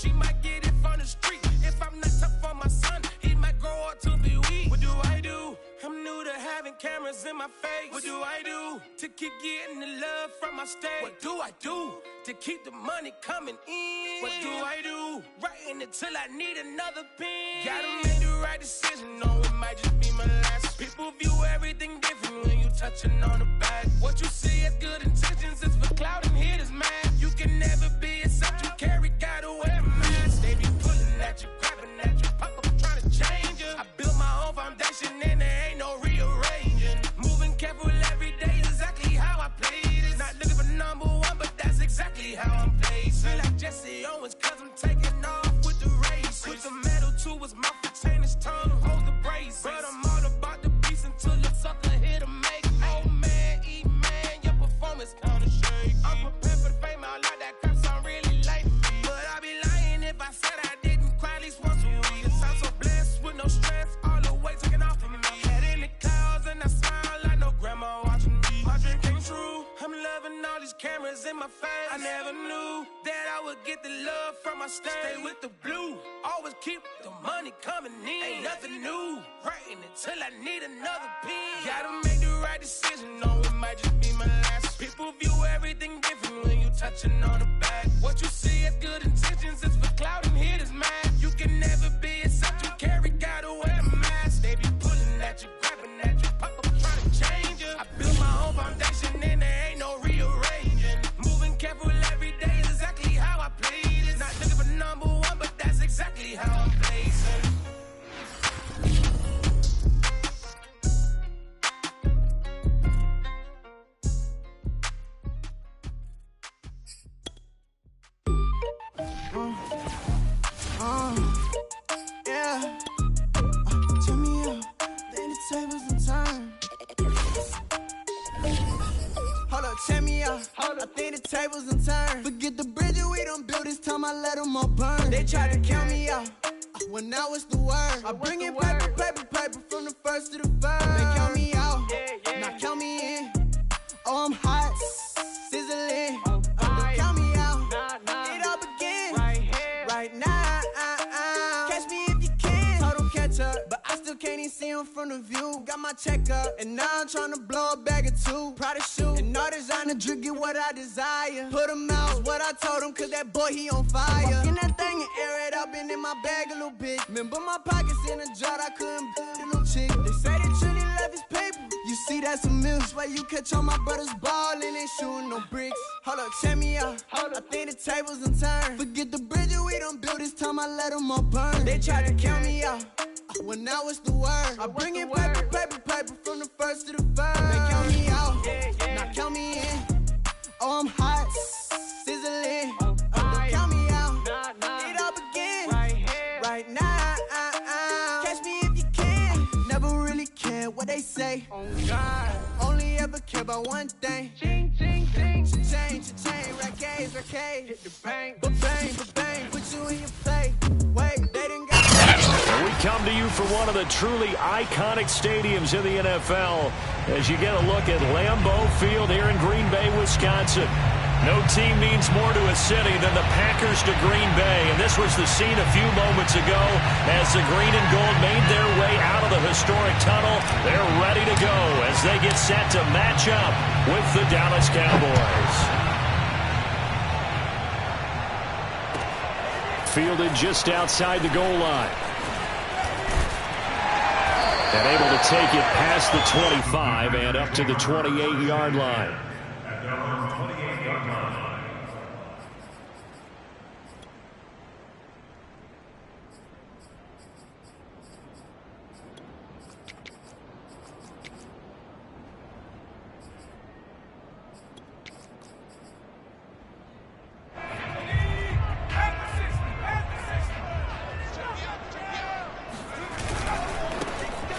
She might get it from the street. If I'm not tough on my son, he might grow up to be weak. What do I do? I'm new to having cameras in my face. What do I do to keep getting the love from my state? What do I do to keep the money coming in? What do I do? Writing until I need another pen. Gotta make the right decision, no, it might just be my last. People view everything different when you touching on the back. What you see as good intentions is for clout and hitters, man. You can never be except you carry, gotta wear a mask. They be pulling at you, grabbing at you, pop up trying to change you. I built my own foundation and there ain't no rearranging. Moving careful every day, exactly how I play this. Not looking for number one, but that's exactly how I'm placed. Feel like Jesse Owens, cause I'm taking off with the race. Put the metal to his mouth, retain his tongue, hold the brace. But I'm all about the beast until the sucker hit a make. Oh man, eat man, your performance kinda shake. I'm prepared for the fame, I like that crap sound really like me. But I'd be lying if I said I didn't cry at least once a week. Cause I'm so blessed with no stress, all the weight taken off of me. Head in the clouds and I smile like no grandma watching me. My dream came true, I'm loving all these cameras in my face. I never knew that I would get the love from my state. Stay with the blue, always keep the money coming in. Ain't nothing new, writing until I need another pen. Gotta make the right decision, no, it might just be my last. People view everything different when you touching on the back. What you see as good intentions is for clout and hitters, man. You can never be except you carry, gotta wear a mask. They be pulling at you, grabbing at you, pop up trying to change you. I built my own foundation and there ain't no rearranging. Moving careful every day is exactly how I play this. Not looking for number one, but that's exactly how I'm placing. Yeah. Turn me up, then the tables and turn. Hold up, check me out. I think the tables and turn. Forget the bridges we done built, this time I let them all burn. They tried to count me out, when now it's the word. I bring in paper, paper, paper from the first to the third. They count me out, now count me in. Oh, I'm hot, sizzling. Don't count me out, it all begin right now. Catch me if you can. Told them catch up, but I still can't even see them from the view. Got my check up, and now I'm trying to blow a bag or two. Proud of shoe, and all designer drip, get what I desire. Put him out, what I told him, cause that boy, he on fire. Walk in that thing and air it up, and in my bag a little bit. Remember my pockets in a jar, I couldn't the little chick. They say that Trinity left his paper. You see that's a mill, why you catch all my brothers ball and ain't shooting no bricks. Hold up, check me out, I think the tables and turn. Forget the bridges we done built, this time I let them all burn. They tried to count me out, when now it's the word. I bring in paper, paper, paper from the first to the third. They count me out, now count me in. Oh, I'm hot, sizzling. Don't count me out, it all begin right now. Catch me if you can. Never really care what they say. Oh God, only ever care about one thing. Ching, ching, ching. Cha-ching, cha-ching, rackets, rackets. Hit the bank, ba-bang, put you in your play. Wait, they didn't got. And we come to you from one of the truly iconic stadiums in the NFL as you get a look at Lambeau Field here in Green Bay, Wisconsin. No team means more to a city than the Packers to Green Bay, and this was the scene a few moments ago as the green and gold made their way out of the historic tunnel. They're ready to go as they get set to match up with the Dallas Cowboys. Fielded just outside the goal line. And able to take it past the 25 and up to the 28-yard line.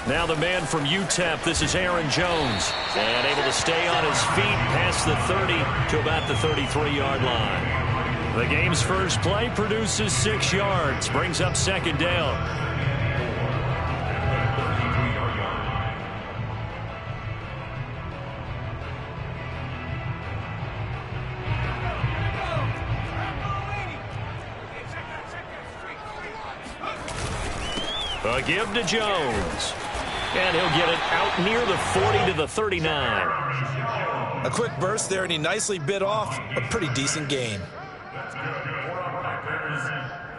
Now the man from UTEP, this is Aaron Jones. And able to stay on his feet past the 30 to about the 33-yard line. The game's first play produces 6 yards, brings up second down. A give to Jones. And he'll get it out near the 40 to the 39. A quick burst there, and he nicely bit off a pretty decent gain.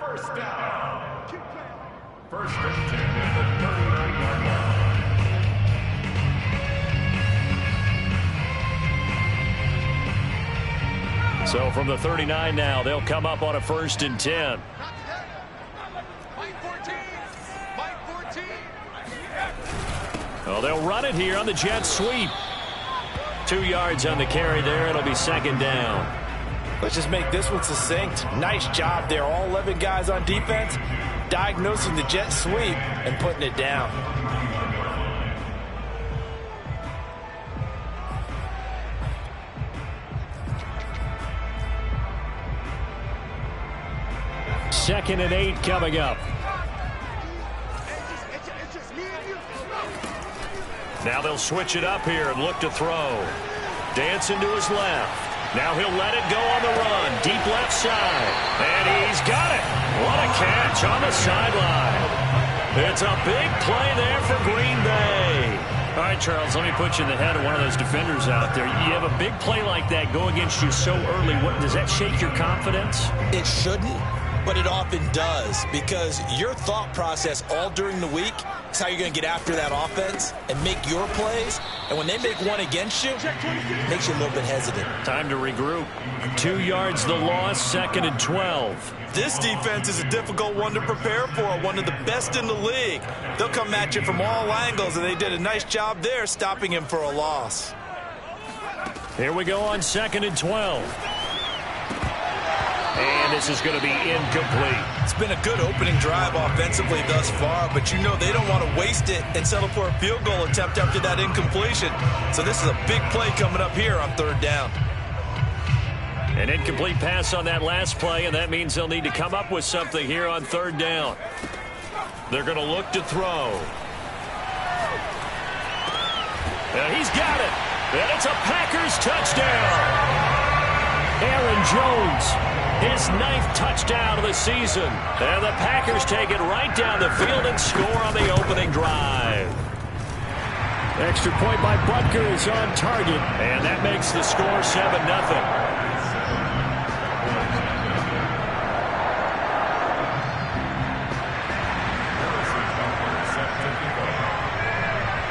First down. First and 10 at the 39-yard line. So from the 39 now, they'll come up on a 1st and 10. Well, they'll run it here on the jet sweep. 2 yards on the carry there. It'll be 2nd down. Let's just make this one succinct. Nice job there. All 11 guys on defense diagnosing the jet sweep and putting it down. Second and 8 coming up. Now they'll switch it up here and look to throw. Dancing to his left. Now he'll let it go on the run. Deep left side. And he's got it. What a catch on the sideline. It's a big play there for Green Bay. All right, Charles, let me put you in the head of one of those defenders out there. You have a big play like that go against you so early. Does that shake your confidence? It shouldn't, but it often does, because your thought process all during the week is how you're going to get after that offense and make your plays. And when they make one against you, it makes you a little bit hesitant. Time to regroup. 2 yards the loss, 2nd and 12. This defense is a difficult one to prepare for, one of the best in the league. They'll come at you from all angles, and they did a nice job there stopping him for a loss. Here we go on 2nd and 12. And this is going to be incomplete. It's been a good opening drive offensively thus far, but you know they don't want to waste it and settle for a field goal attempt after that incompletion. So this is a big play coming up here on 3rd down. An incomplete pass on that last play, and that means they'll need to come up with something here on 3rd down. They're going to look to throw. And he's got it. And it's a Packers touchdown. Aaron Jones, his 9th touchdown of the season. And the Packers take it right down the field and score on the opening drive. Extra point by Butker is on target, and that makes the score 7-0.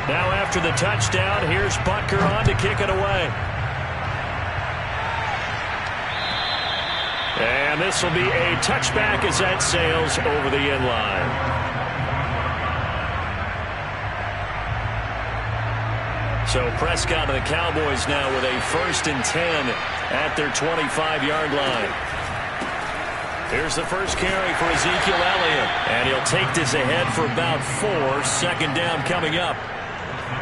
Now after the touchdown, here's Butker on to kick it away. And this will be a touchback as that sails over the end line. So Prescott and the Cowboys now with a 1st and 10 at their 25-yard line. Here's the first carry for Ezekiel Elliott. And he'll take this ahead for about 4. 2nd down coming up.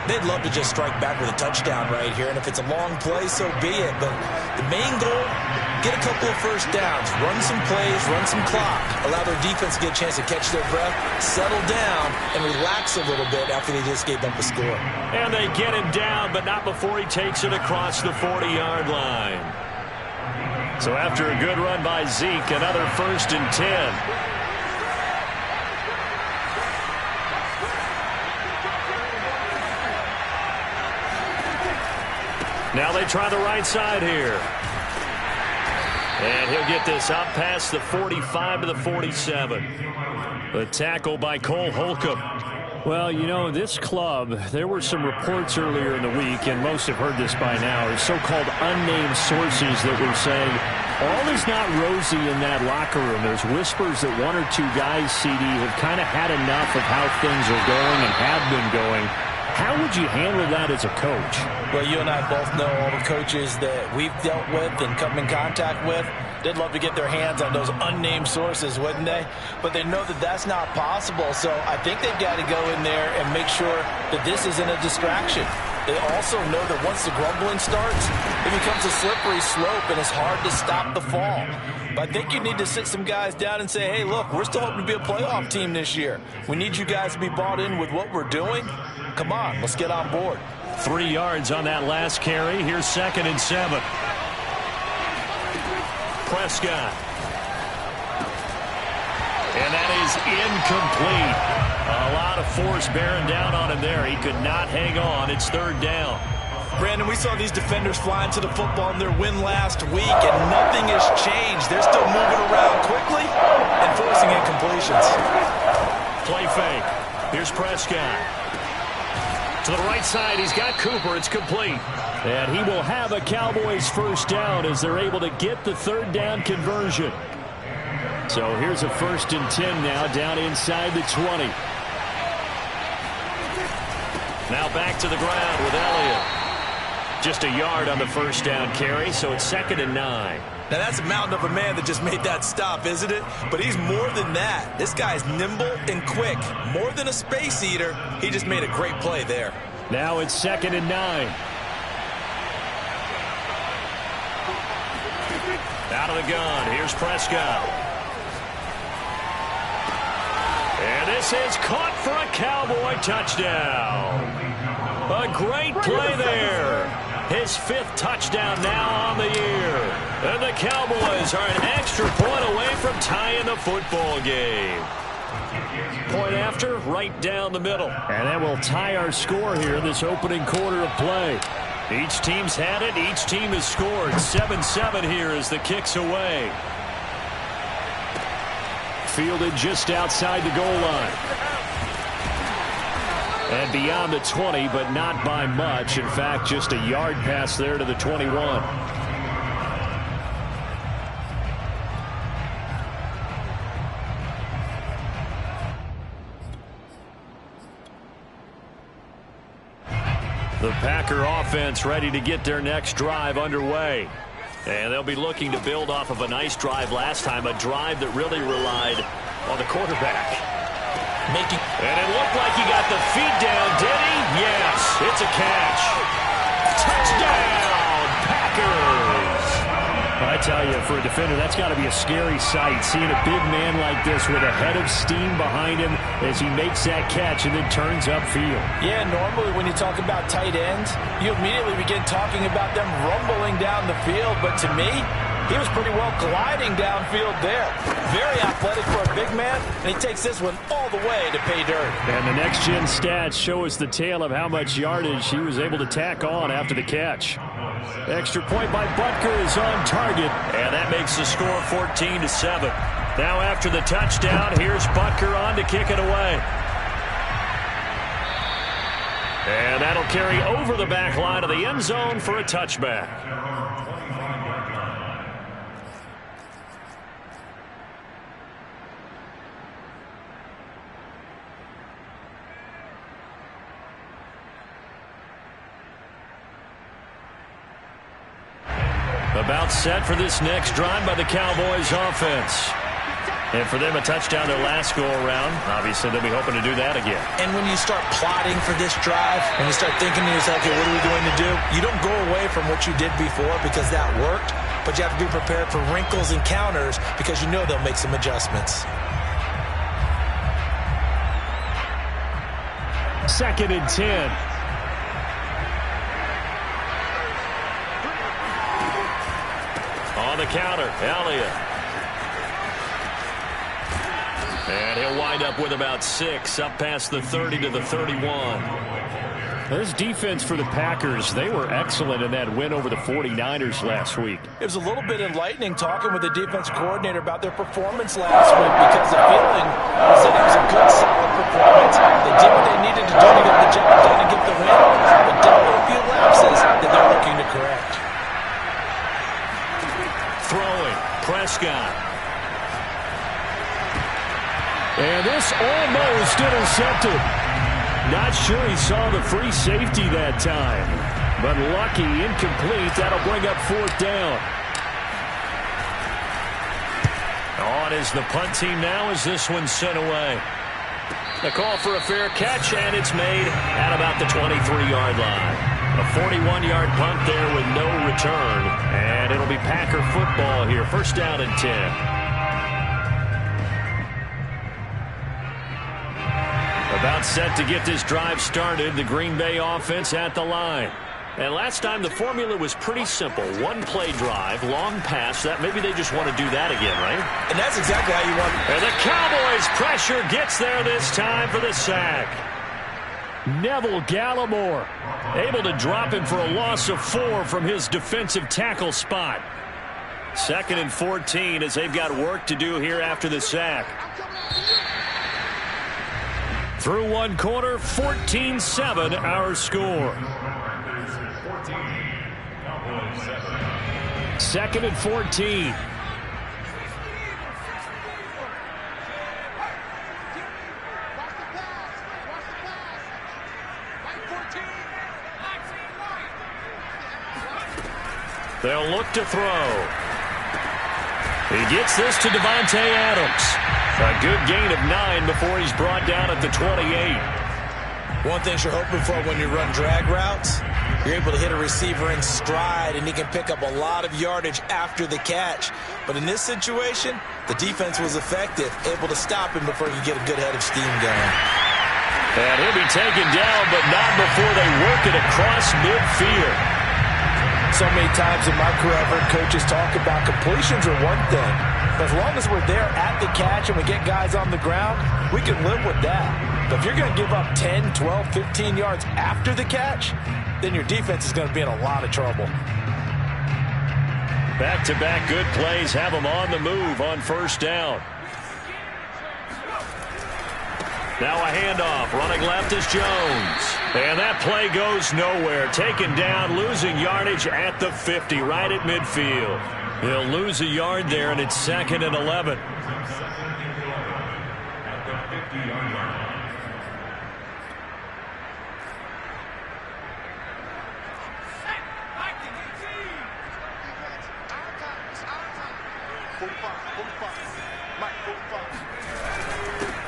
They'd love to just strike back with a touchdown right here, and if it's a long play, so be it. But the main goal, get a couple of first downs, run some plays, run some clock, allow their defense to get a chance to catch their breath, settle down, and relax a little bit after they just gave up a score. And they get him down, but not before he takes it across the 40-yard line. So after a good run by Zeke, another 1st and 10. Now they try the right side here. And he'll get this out past the 45 to the 47. The tackle by Cole Holcomb. Well, you know, this club, there were some reports earlier in the week, and most have heard this by now, are so-called unnamed sources that were saying all is not rosy in that locker room. There's whispers that 1 or 2 guys, CD, have kind of had enough of how things are going and have been going. How would you handle that as a coach? Well, you and I both know all the coaches that we've dealt with and come in contact with. They'd love to get their hands on those unnamed sources, wouldn't they? But they know that that's not possible, so I think they've got to go in there and make sure that this isn't a distraction. They also know that once the grumbling starts, it becomes a slippery slope, and it's hard to stop the fall. But I think you need to sit some guys down and say, hey, look, we're still hoping to be a playoff team this year. We need you guys to be bought in with what we're doing. Come on, let's get on board. 3 yards on that last carry. Here's 2nd and 7. Prescott. And that is is incomplete. A lot of force bearing down on him there. He could not hang on. It's third down. Brandon, we saw these defenders flying to the football in their win last week, and nothing has changed. They're still moving around quickly and forcing incompletions. Play fake. Here's Prescott. To the right side, he's got Cooper. It's complete. And he will have a Cowboys first down as they're able to get the third down conversion. So here's a 1st and 10 now, down inside the 20. Now back to the ground with Elliott. Just a yard on the first down carry, so it's 2nd and 9. Now that's a mountain of a man that just made that stop, isn't it? But he's more than that. This guy's nimble and quick. More than a space eater, he just made a great play there. Now it's 2nd and 9. Out of the gun, here's Prescott. And this is caught for a Cowboy touchdown. A great play there. His 5th touchdown now on the year. And the Cowboys are an extra point away from tying the football game. Point after, right down the middle. And that will tie our score here in this opening quarter of play. Each team's had it. Each team has scored. 7-7 here as the kick's away. Fielded just outside the goal line. And beyond the 20, but not by much. In fact, just a yard pass there to the 21. The Packer offense ready to get their next drive underway. And they'll be looking to build off of a nice drive last time, a drive that really relied on the quarterback. And it looked like he got the feet down, did he? Yes, it's a catch. Touchdown, Packers! I tell you, for a defender, that's got to be a scary sight, seeing a big man like this with a head of steam behind him as he makes that catch and then turns upfield. Yeah, normally when you talk about tight ends, you immediately begin talking about them rumbling down the field, but to me, he was pretty well gliding downfield there. Very athletic for a big man, and he takes this one all the way to pay dirt. And the next-gen stats show us the tale of how much yardage he was able to tack on after the catch. Extra point by Butker is on target, and that makes the score 14-7. Now after the touchdown, here's Butker on to kick it away. And that'll carry over the back line of the end zone for a touchback. About set for this next drive by the Cowboys offense. And for them, a touchdown their last go-around. Obviously, they'll be hoping to do that again. And when you start plotting for this drive, when you start thinking to yourself, okay, what are we going to do? You don't go away from what you did before because that worked, but you have to be prepared for wrinkles and counters because you know they'll make some adjustments. 2nd and 10. On the counter, Elliott. And he'll wind up with about 6, up past the 30 to the 31. This defense for the Packers, they were excellent in that win over the 49ers last week. It was a little bit enlightening talking with the defense coordinator about their performance last week because the feeling was that it was a good, solid performance. They did what they needed to do to get the job done and get the win, but definitely a few lapses that they're looking to correct. Throwing, Prescott. And this almost intercepted. Not sure he saw the free safety that time. But lucky, incomplete. That'll bring up 4th down. On is the punt team now as this one's sent away. The call for a fair catch, and it's made at about the 23-yard line. A 41-yard punt there with no return. And it'll be Packer football here. 1st down and 10. About set to get this drive started. The Green Bay offense at the line. And last time the formula was pretty simple. One play drive, long pass. That maybe they just want to do that again, right? And that's exactly how you want it. And the Cowboys pressure gets there this time for the sack. Neville Gallimore able to drop him for a loss of 4 from his defensive tackle spot. 2nd and 14 as they've got work to do here after the sack. Through one quarter, 14-7 our score. 2nd and 14. They'll look to throw. He gets this to Davante Adams. A good gain of 9 before he's brought down at the 28. One thing you're hoping for when you run drag routes, you're able to hit a receiver in stride, and he can pick up a lot of yardage after the catch. But in this situation, the defense was effective, able to stop him before he could get a good head of steam going. And he'll be taken down, but not before they work it across midfield. So many times in my career, I've heard coaches talk about completions are one thing. But as long as we're there at the catch and we get guys on the ground, we can live with that. But if you're going to give up 10, 12, 15 yards after the catch, then your defense is going to be in a lot of trouble. Back-to-back good plays have them on the move on first down. Now a handoff. Running left is Jones. And that play goes nowhere. Taken down, losing yardage at the 50, right at midfield. He'll lose a yard there, and it's 2nd and 11.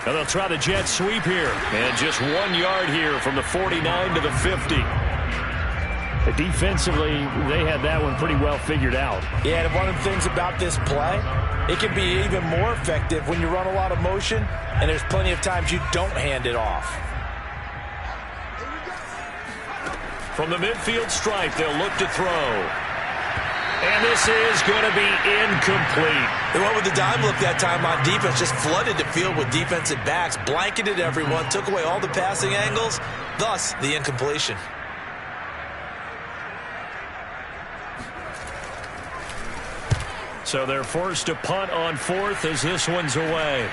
And they'll try the jet sweep here. And just 1 yard here from the 49 to the 50. Defensively, they had that one pretty well figured out. Yeah, and one of the things about this play, it can be even more effective when you run a lot of motion, and there's plenty of times you don't hand it off. From the midfield stripe, they'll look to throw. And this is going to be incomplete. They went with the dime look that time on defense, just flooded the field with defensive backs, blanketed everyone, took away all the passing angles, thus the incompletion. So they're forced to punt on 4th as this one's away.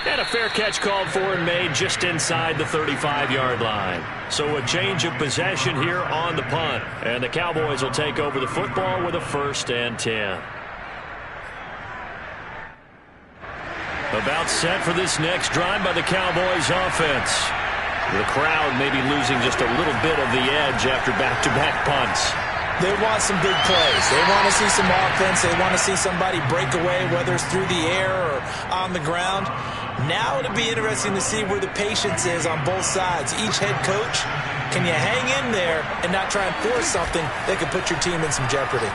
And a fair catch called for and made just inside the 35-yard line. So a change of possession here on the punt. And the Cowboys will take over the football with a 1st and 10. About set for this next drive by the Cowboys offense. The crowd maybe losing just a little bit of the edge after back-to-back punts. They want some big plays. They want to see some offense. They want to see somebody break away, whether it's through the air or on the ground. Now it'll be interesting to see where the patience is on both sides. Each head coach, can you hang in there and not try and force something that could put your team in some jeopardy?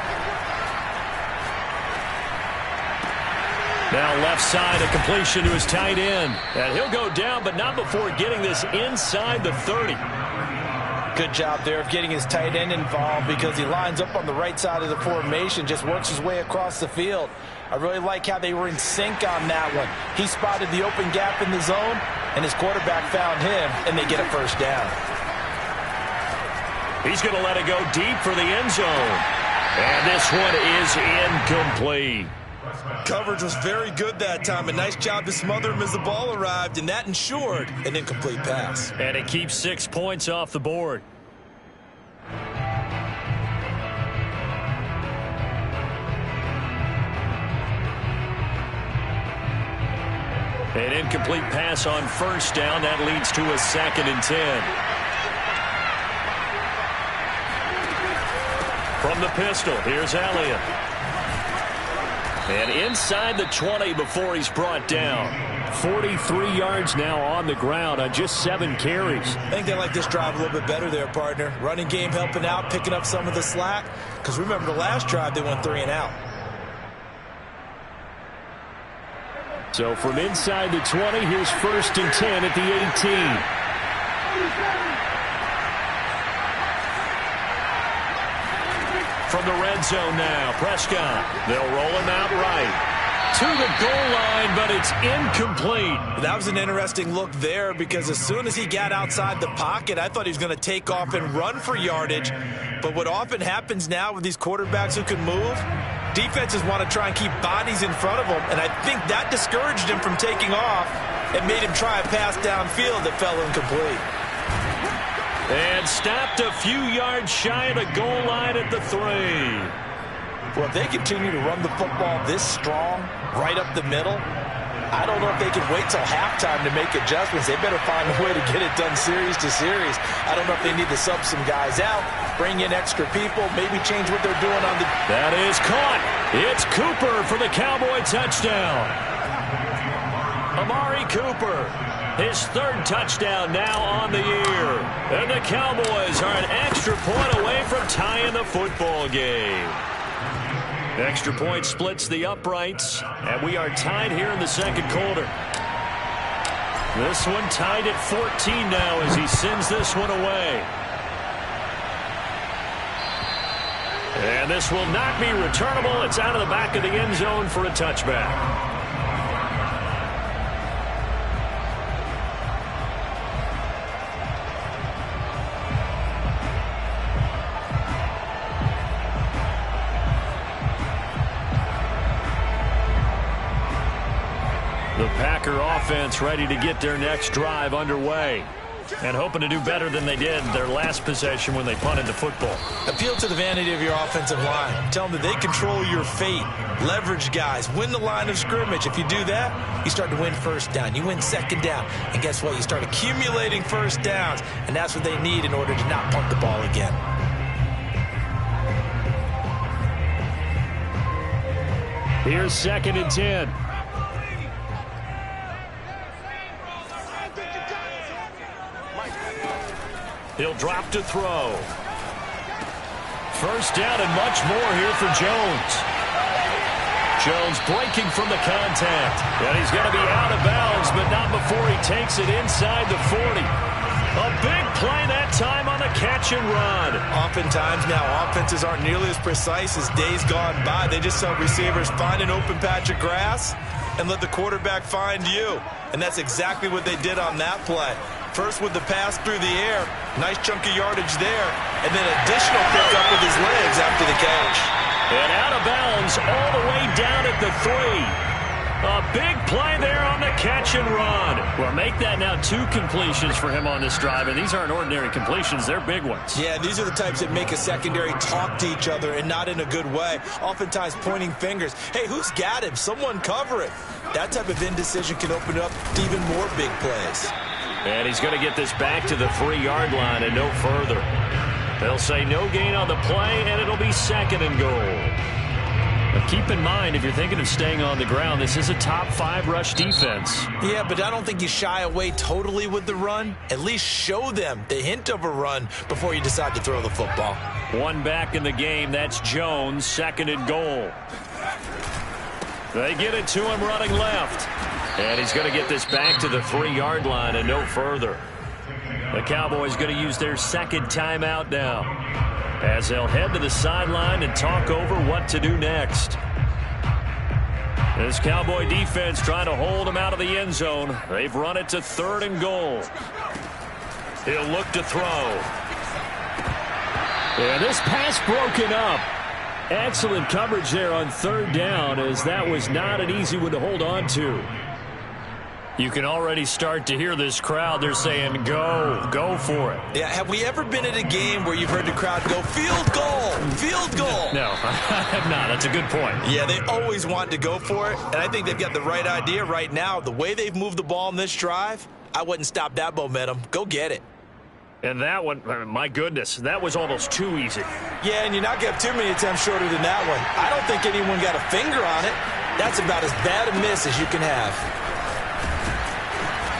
Now left side, a completion to his tight end. And he'll go down, but not before getting this inside the 30. Good job there of getting his tight end involved because he lines up on the right side of the formation, just works his way across the field. I really like how they were in sync on that one. He spotted the open gap in the zone, and his quarterback found him, and they get a first down. He's going to let it go deep for the end zone. And this one is incomplete. Coverage was very good that time. A nice job to smother him as the ball arrived, and that ensured an incomplete pass. And it keeps 6 points off the board. An incomplete pass on first down. That leads to a 2nd and 10. From the pistol, here's Elliott. And inside the 20 before he's brought down. 43 yards now on the ground on just 7 carries. I think they like this drive a little bit better there, partner. Running game helping out, picking up some of the slack. Because remember the last drive, they went 3 and out. So from inside the 20, here's 1st and 10 at the 18. from the red zone now. Prescott, they'll roll him out right to the goal line, but it's incomplete. That was an interesting look there because as soon as he got outside the pocket, I thought he was going to take off and run for yardage. But what often happens now with these quarterbacks who can move, defenses want to try and keep bodies in front of them, and I think that discouraged him from taking off and made him try a pass downfield that fell incomplete. And stopped a few yards shy of the goal line at the 3. Well, if they continue to run the football this strong, right up the middle, I don't know if they can wait till halftime to make adjustments. They better find a way to get it done series to series. I don't know if they need to sub some guys out, bring in extra people, maybe change what they're doing on the... That is caught. It's Cooper for the Cowboy touchdown. Amari Cooper, his 3rd touchdown now on the year. And the Cowboys are an extra point away from tying the football game. Extra point splits the uprights, and we are tied here in the second quarter. This one tied at 14 now as he sends this one away. And this will not be returnable. It's out of the back of the end zone for a touchback. The Packer offense ready to get their next drive underway and hoping to do better than they did their last possession when they punted the football. Appeal to the vanity of your offensive line. Tell them that they control your fate. Leverage guys. Win the line of scrimmage. If you do that, you start to win first down. You win second down. And guess what? You start accumulating first downs. And that's what they need in order to not punt the ball again. Here's 2nd and 10. He'll drop to throw. First down and much more here for Jones. Jones breaking from the contact. And he's going to be out of bounds, but not before he takes it inside the 40. A big play that time on the catch and run. Oftentimes now, offenses aren't nearly as precise as days gone by. They just tell receivers, find an open patch of grass and let the quarterback find you. And that's exactly what they did on that play. First with the pass through the air, nice chunk of yardage there, and then additional pickup with his legs after the catch. And out of bounds all the way down at the 3. A big play there on the catch and run. Well, make that now 2 completions for him on this drive, and these aren't ordinary completions. They're big ones. Yeah, these are the types that make a secondary talk to each other and not in a good way. Oftentimes pointing fingers. Hey, who's got him? Someone cover it. That type of indecision can open up to even more big plays. And he's going to get this back to the 3-yard line and no further. They'll say no gain on the play, and it'll be 2nd and goal. Now keep in mind, if you're thinking of staying on the ground, this is a top 5 rush defense. Yeah, but I don't think you shy away totally with the run. At least show them the hint of a run before you decide to throw the football. One back in the game. That's Jones, 2nd and goal. They get it to him running left. And he's going to get this back to the 3-yard line and no further. The Cowboys going to use their 2nd timeout now, as they'll head to the sideline and talk over what to do next. This Cowboy defense trying to hold him out of the end zone. They've run it to 3rd and goal. He'll look to throw. And this pass broken up. Excellent coverage there on 3rd down, as that was not an easy one to hold on to. You can already start to hear this crowd. They're saying, go for it. Yeah, have we ever been at a game where you've heard the crowd go, field goal, field goal? No, I have not. That's a good point. Yeah, they always want to go for it, and I think they've got the right idea right now. The way they've moved the ball in this drive, I wouldn't stop that momentum. Go get it. And that one, my goodness, that was almost too easy. Yeah, and you're not going to have too many attempts shorter than that one. I don't think anyone got a finger on it. That's about as bad a miss as you can have.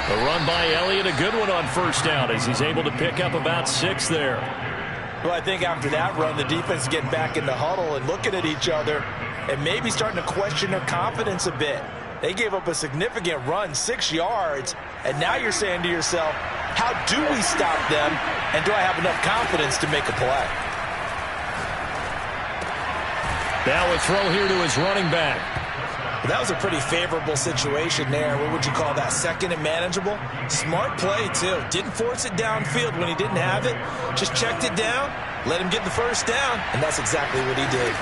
A run by Elliott, a good one on 1st down as he's able to pick up about 6 there. Well, I think after that run, the defense is getting back in the huddle and looking at each other and maybe starting to question their confidence a bit. They gave up a significant run, 6 yards, and now you're saying to yourself, how do we stop them, and do I have enough confidence to make a play? Now a throw here to his running back. That was a pretty favorable situation there. What would you call that? Second and manageable? Smart play, too. Didn't force it downfield when he didn't have it. Just checked it down, let him get the first down, and that's exactly what he did.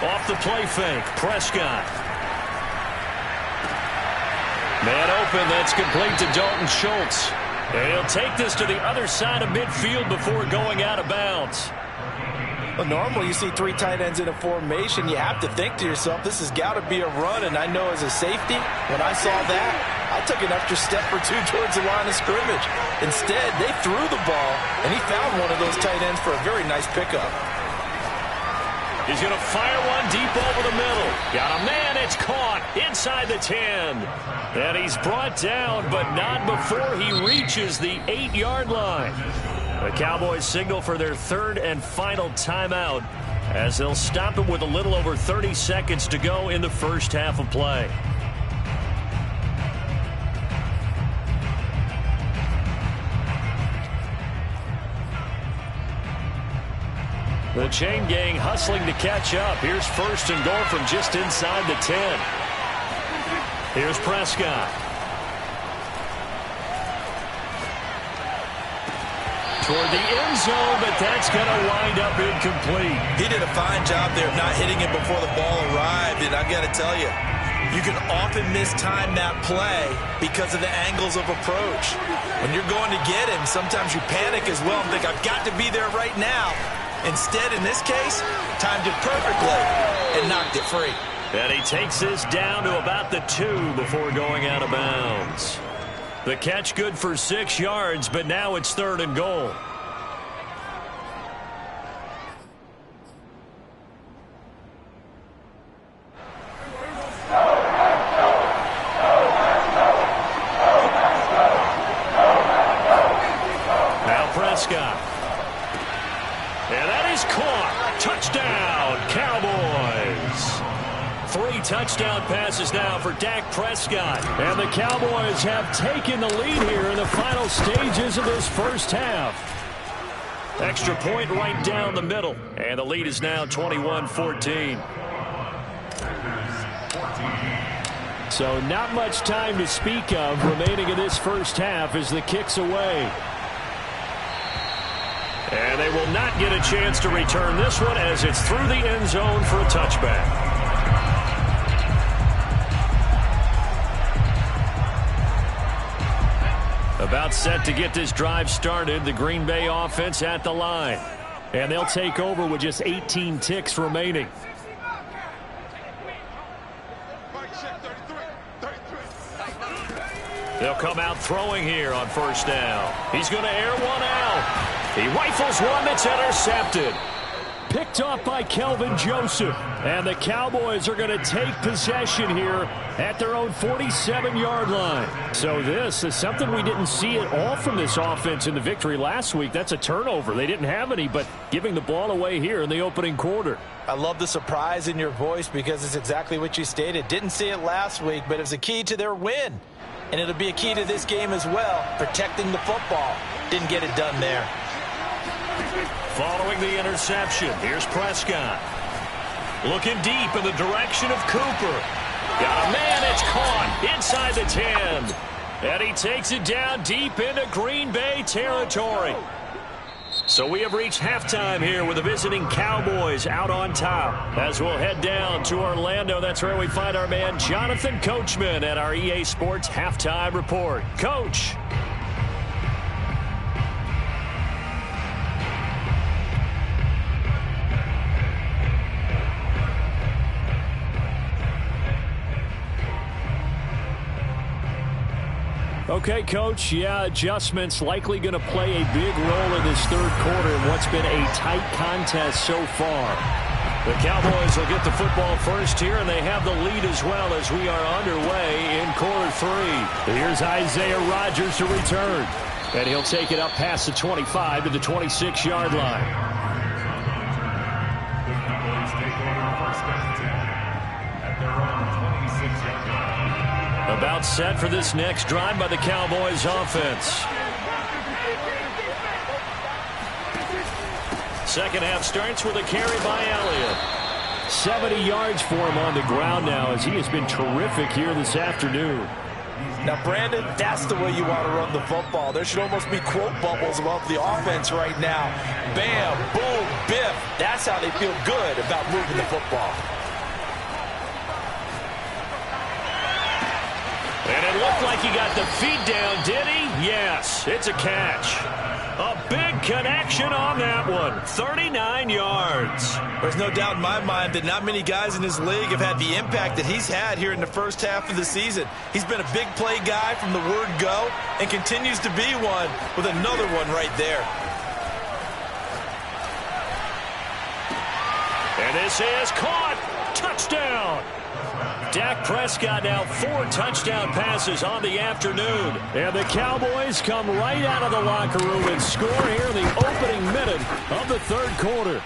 Off the play fake, Prescott. Man open, that's complete to Dalton Schultz. And he'll take this to the other side of midfield before going out of bounds. Well, normally you see 3 tight ends in a formation. You have to think to yourself, this has got to be a run. And I know as a safety, when I saw that, I took an extra step or 2 towards the line of scrimmage. Instead, they threw the ball, and he found one of those tight ends for a very nice pickup. He's going to fire one deep over the middle. Got a man, it's caught inside the 10. And he's brought down, but not before he reaches the 8-yard line. The Cowboys signal for their 3rd and final timeout as they'll stop it with a little over 30 seconds to go in the first half of play. The chain gang hustling to catch up. Here's 1st and goal from just inside the 10. Here's Prescott. Toward the end zone, but that's going to wind up incomplete. He did a fine job there of not hitting it before the ball arrived, and I've got to tell you, you can often mistime that play because of the angles of approach. When you're going to get him, sometimes you panic as well and think, I've got to be there right now. Instead, in this case, timed it perfectly and knocked it free. And he takes this down to about the 2 before going out of bounds. The catch good for 6 yards, but now it's 3rd and goal. Now Prescott. And that is caught. Touchdown, Cowboys. 3 touchdown passes now for Dak Prescott. And the Cowboys have taken the lead here in the final stages of this first half. Extra point right down the middle. And the lead is now 21-14. So not much time to speak of remaining in this first half as the kick's away. And they will not get a chance to return this one as it's through the end zone for a touchback. About set to get this drive started, the Green Bay offense at the line. And they'll take over with just 18 ticks remaining. They'll come out throwing here on 1st down. He's going to air one out. He rifles one that's intercepted. Picked off by Kelvin Joseph. And the Cowboys are going to take possession here at their own 47-yard line. So this is something we didn't see at all from this offense in the victory last week. That's a turnover. They didn't have any, but giving the ball away here in the opening quarter. I love the surprise in your voice because it's exactly what you stated. Didn't see it last week, but it was a key to their win. And it'll be a key to this game as well, protecting the football. Didn't get it done there. Following the interception, here's Prescott. Looking deep in the direction of Cooper. Got a man, it's caught inside the 10. And he takes it down deep into Green Bay territory. So we have reached halftime here with the visiting Cowboys out on top. As we'll head down to Orlando, that's where we find our man Jonathan Coachman at our EA Sports Halftime Report. Coach. Okay, Coach, adjustments likely going to play a big role in this 3rd quarter in what's been a tight contest so far. The Cowboys will get the football first here, and they have the lead as well as we are underway in quarter 3. Here's Isaiah Rodgers to return, and he'll take it up past the 25 to the 26-yard line. The Cowboys take over 1st and 10 at their own 26-yard line. About set for this next drive by the Cowboys offense. Second half starts with a carry by Elliott. 70 yards for him on the ground now, as he has been terrific here this afternoon. Now, Brandon, that's the way you want to run the football. There should almost be quote bubbles about the offense right now. Bam, boom, biff. That's how they feel good about moving the football. And it looked like he got the feet down, did he? Yes, it's a catch. A big connection on that one. 39 yards. There's no doubt in my mind that not many guys in this league have had the impact that he's had here in the first half of the season. He's been a big play guy from the word go and continues to be one with another one right there. And this is caught. Touchdown. Dak Prescott now 4 touchdown passes on the afternoon. And the Cowboys come right out of the locker room and score here in the opening minute of the third quarter.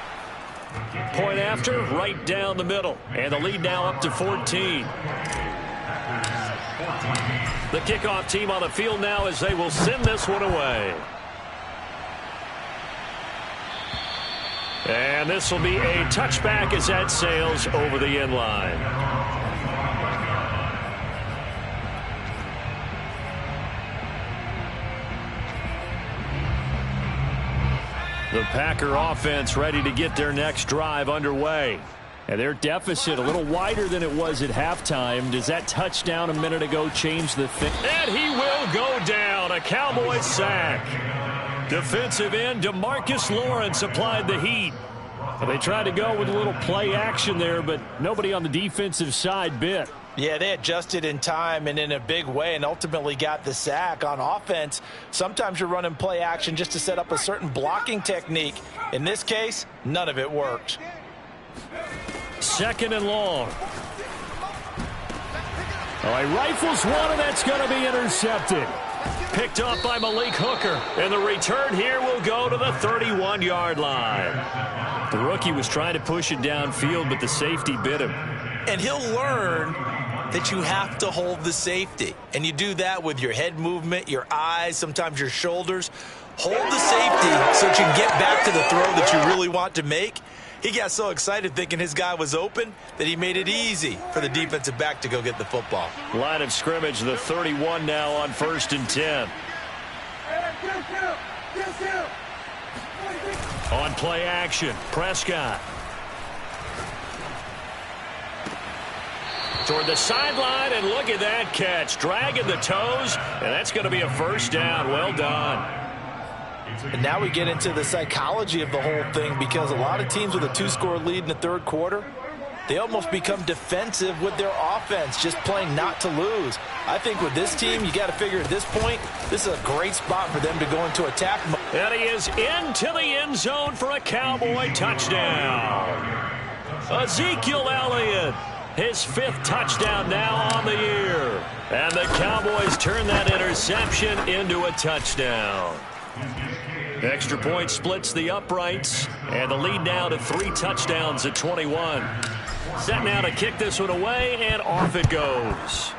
Point after, right down the middle. And the lead now up to 14. The kickoff team on the field now as they will send this one away. And this will be a touchback as that sails over the end line. The Packer offense ready to get their next drive underway. And their deficit a little wider than it was at halftime. Does that touchdown a minute ago change the thing? And he will go down. A Cowboys sack. Defensive end DeMarcus Lawrence applied the heat. They tried to go with a little play action there, but nobody on the defensive side bit. Yeah, they adjusted in time and in a big way and ultimately got the sack. On offense, sometimes you're running play action just to set up a certain blocking technique. In this case, none of it worked. Second and long. Oh, he rifles one, and that's going to be intercepted. Picked up by Malik Hooker. And the return here will go to the 31-yard line. The rookie was trying to push it downfield, but the safety bit him. And he'll learn that you have to hold the safety. And you do that with your head movement, your eyes, sometimes your shoulders. Hold the safety so that you can get back to the throw that you really want to make. He got so excited thinking his guy was open that he made it easy for the defensive back to go get the football. Line of scrimmage, the 31 now on 1st and 10. On play action, Prescott. Toward the sideline, and look at that catch. Dragging the toes, and that's going to be a first down. Well done. And now we get into the psychology of the whole thing, because a lot of teams with a 2-score lead in the third quarter, they almost become defensive with their offense, just playing not to lose. I think with this team, you got to figure at this point, this is a great spot for them to go into attack mode. And he is into the end zone for a Cowboy touchdown. Ezekiel Elliott, his 5th touchdown now on the year. And the Cowboys turn that interception into a touchdown. Extra point splits the uprights, and the lead now to 3 touchdowns at 21. Set now to kick this one away, and off it goes.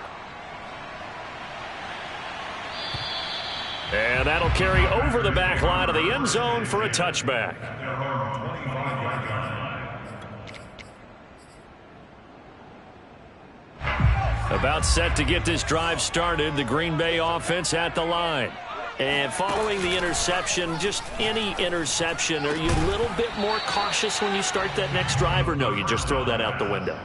And that'll carry over the back line of the end zone for a touchback. About set to get this drive started, the Green Bay offense at the line. And following the interception, just any interception, are you a little bit more cautious when you start that next drive, or no, you just throw that out the window?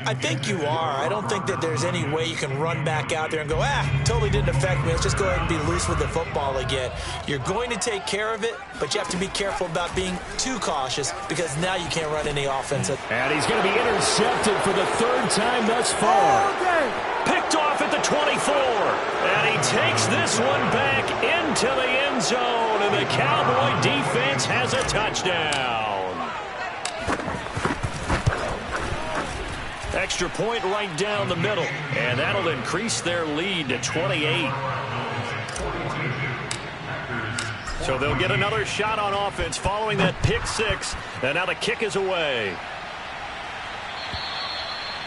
I think you are. I don't think that there's any way you can run back out there and go, totally didn't affect me. Let's just go ahead and be loose with the football again. You're going to take care of it, but you have to be careful about being too cautious, because now you can't run any offense. And he's going to be intercepted for the 3rd time thus far. Picked off at the 24. And he takes this one back into the end zone, and the Cowboy defense has a touchdown. Extra point right down the middle, and that'll increase their lead to 28. So they'll get another shot on offense following that pick 6, and now the kick is away.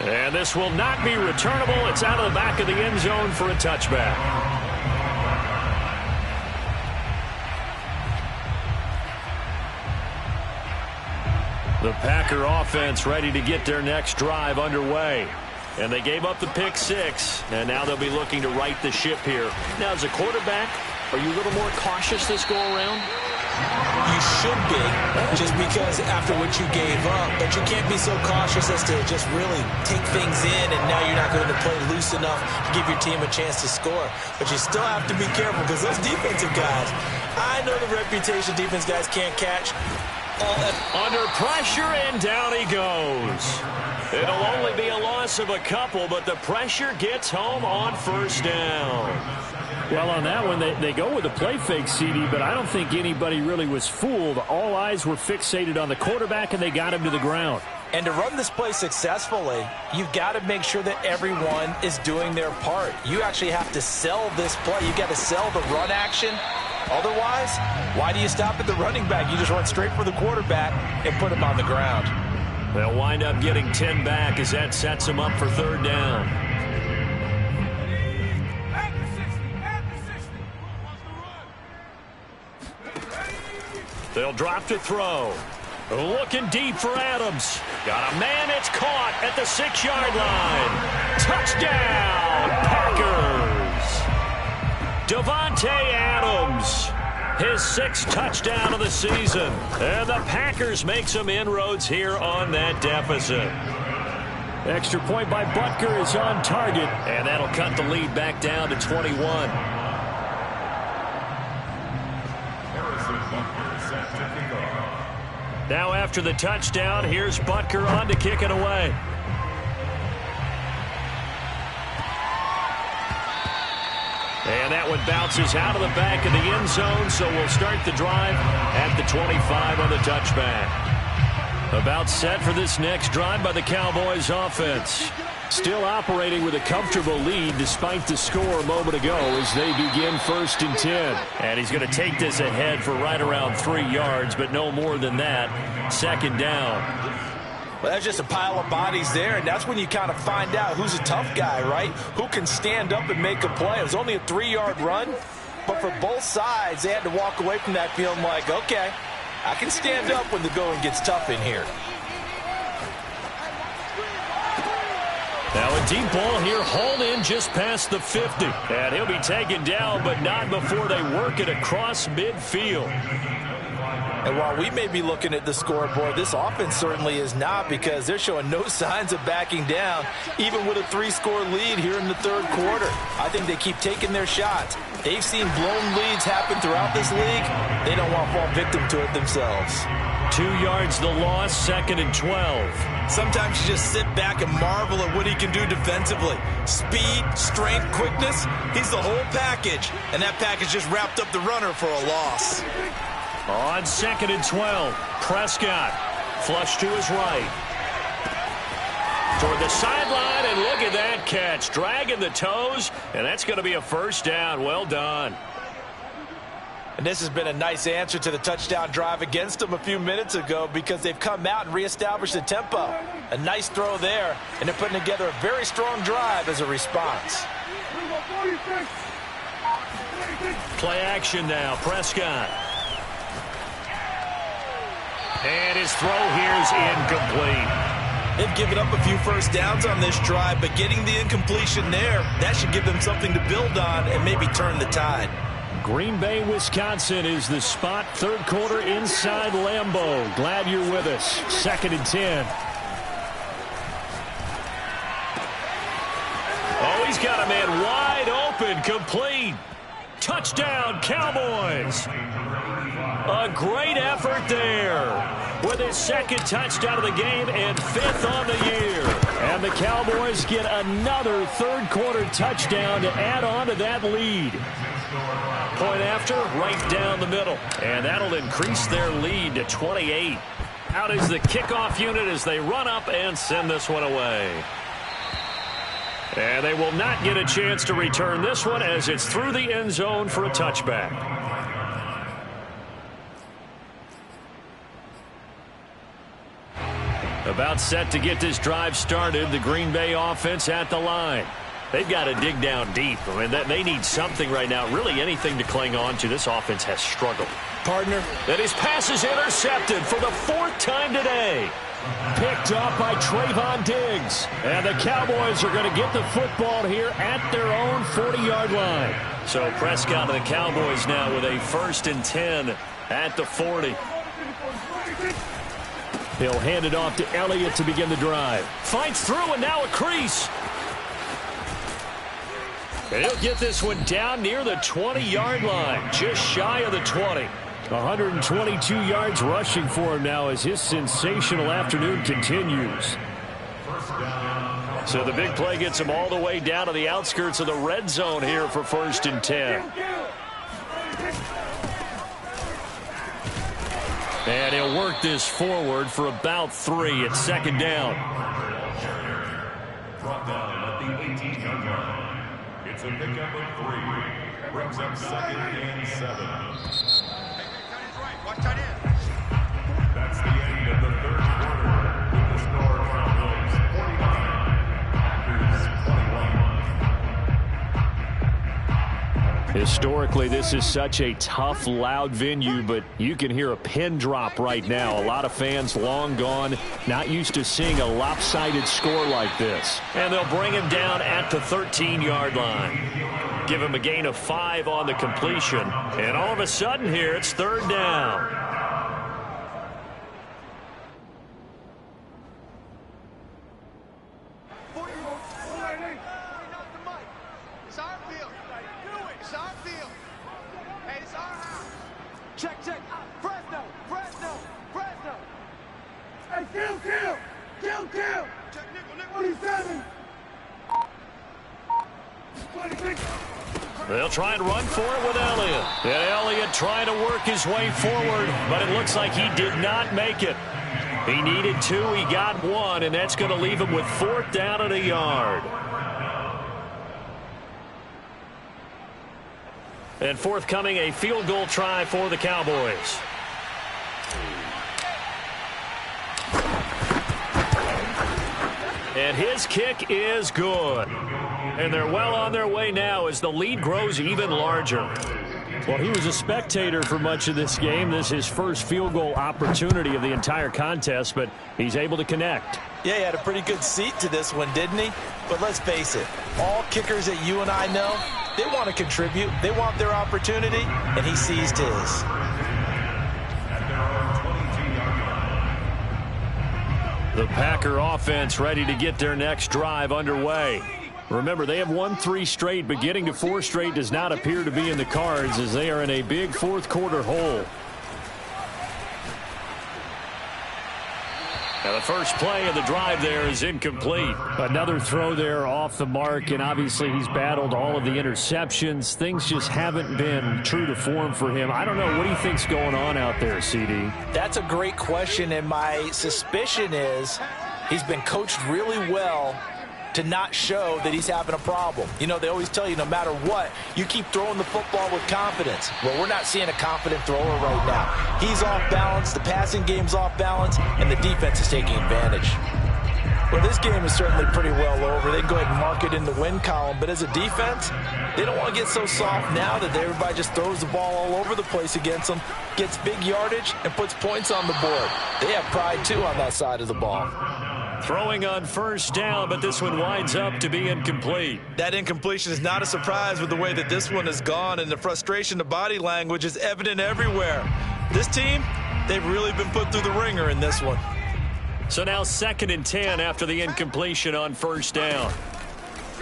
And this will not be returnable. It's out of the back of the end zone for a touchback. The Packer offense ready to get their next drive underway. And they gave up the pick 6, and now they'll be looking to right the ship here. Now, as a quarterback, are you a little more cautious this go-around? You should be, just because after what you gave up, but you can't be so cautious as to just really take things in, and now you're not going to play loose enough to give your team a chance to score. But you still have to be careful because those defensive guys, I know the reputation defense guys can't catch. Under pressure, and down he goes. It'll only be a loss of a couple, but the pressure gets home on first down. Well, on that one, they go with a play fake, CD, but I don't think anybody really was fooled. All eyes were fixated on the quarterback, and they got him to the ground. And to run this play successfully, you've got to make sure that everyone is doing their part. You actually have to sell this play. You've got to sell the run action. Otherwise, why do you stop at the running back? You just run straight for the quarterback and put him on the ground. They'll wind up getting 10 back as that sets them up for third down. They'll drop to throw. Looking deep for Adams. Got a man, it's caught at the 6-yard line. Touchdown, Packers. Davante Adams, his 6th touchdown of the season. And the Packers make some inroads here on that deficit. Extra point by Butker is on target. And that'll cut the lead back down to 21. Now after the touchdown, here's Butker on to kick it away. And that one bounces out of the back of the end zone, so we'll start the drive at the 25 on the touchback. About set for this next drive by the Cowboys offense. Still operating with a comfortable lead despite the score a moment ago as they begin 1st and 10. And he's going to take this ahead for right around 3 yards, but no more than that. 2nd down. Well, that's just a pile of bodies there, and that's when you kind of find out who's a tough guy, right? Who can stand up and make a play. It was only a 3-yard run, but for both sides, they had to walk away from that feeling like, okay, I can stand up when the going gets tough in here. Now a deep ball here, hauled in just past the 50. And he'll be taken down, but not before they work it across midfield. And while we may be looking at the scoreboard, this offense certainly is not, because they're showing no signs of backing down, even with a 3-score lead here in the 3rd quarter. I think they keep taking their shots. They've seen blown leads happen throughout this league. They don't want to fall victim to it themselves. 2 yards the loss, 2nd and 12. Sometimes you just sit back and marvel at what he can do defensively. Speed, strength, quickness, he's the whole package. And that package just wrapped up the runner for a loss. On 2nd and 12, Prescott flush to his right. Toward the sideline, and look at that catch. Dragging the toes, and that's going to be a 1st down. Well done. And this has been a nice answer to the touchdown drive against them a few minutes ago, because they've come out and reestablished the tempo. A nice throw there, and they're putting together a very strong drive as a response. Play action now, Prescott. And his throw here is incomplete. They've given up a few 1st downs on this drive, but getting the incompletion there, that should give them something to build on and maybe turn the tide. Green Bay, Wisconsin is the spot. 3rd quarter inside Lambeau. Glad you're with us. 2nd and 10. Oh, he's got a man wide open, complete. Touchdown, Cowboys. A great effort there with his 2nd touchdown of the game and 5th on the year. And the Cowboys get another 3rd quarter touchdown to add on to that lead. Point after, right down the middle. And that'll increase their lead to 28. Out is the kickoff unit as they run up and send this one away. And they will not get a chance to return this one as it's through the end zone for a touchback. About set to get this drive started, the Green Bay offense at the line. They've got to dig down deep. I mean, they need something right now, really anything to cling on to. This offense has struggled. partner. And his pass is intercepted for the 4th time today. Picked off by Trayvon Diggs. And the Cowboys are going to get the football here at their own 40-yard line. So Prescott and the Cowboys now with a 1st and 10 at the 40. He'll hand it off to Elliott to begin the drive. Fights through and now a crease. And he'll get this one down near the 20-yard line, just shy of the 20. 122 yards rushing for him now as his sensational afternoon continues. So the big play gets him all the way down to the outskirts of the red zone here for 1st and 10. And he'll work this forward for about 3 at 2nd down. Brought down at the 18-yard line. It's a pickup of 3. Brings up 2nd and 7. Watch tight end. That's the end of the 3rd quarter with the score Cowboys 49, Packers 21. Historically, this is such a tough, loud venue, but you can hear a pin drop right now. A lot of fans long gone, not used to seeing a lopsided score like this. And they'll bring him down at the 13-yard line. Give him a gain of 5 on the completion. And all of a sudden here, it's 3rd down. It's our field. It's our field. Hey, it's our house. Check. Fresno. Hey, kill. Check nickel. 27. They'll try and run for it with Elliott. And Elliott trying to work his way forward, but it looks like he did not make it. He needed 2, he got 1, and that's going to leave him with 4th down at a yard. And forthcoming, a field goal try for the Cowboys. And his kick is good. And they're well on their way now as the lead grows even larger. Well, he was a spectator for much of this game. This is his first field goal opportunity of the entire contest, but he's able to connect. Yeah, he had a pretty good seat to this one, didn't he? But let's face it, all kickers that you and I know, they want to contribute. They want their opportunity, and he seized his. The Packer offense ready to get their next drive underway. Remember, they have won 3 straight, but getting to 4 straight does not appear to be in the cards as they are in a big 4th quarter hole. Now the first play of the drive there is incomplete. Another throw there off the mark, and obviously he's battled all of the interceptions. Things just haven't been true to form for him. I don't know. What do you think's going on out there, CD? That's a great question, and my suspicion is he's been coached really well to not show that he's having a problem. You know, they always tell you no matter what, you keep throwing the football with confidence. Well, we're not seeing a confident thrower right now. He's off balance, the passing game's off balance, and the defense is taking advantage. Well, this game is certainly pretty well over. They can go ahead and mark it in the win column, but as a defense, they don't want to get so soft now that everybody just throws the ball all over the place against them, gets big yardage, and puts points on the board. They have pride, too, on that side of the ball. Throwing on 1st down, but this one winds up to be incomplete. That incompletion is not a surprise with the way that this one has gone, and the frustration, the body language is evident everywhere. This team, they've really been put through the ringer in this one. So now 2nd and 10 after the incompletion on 1st down.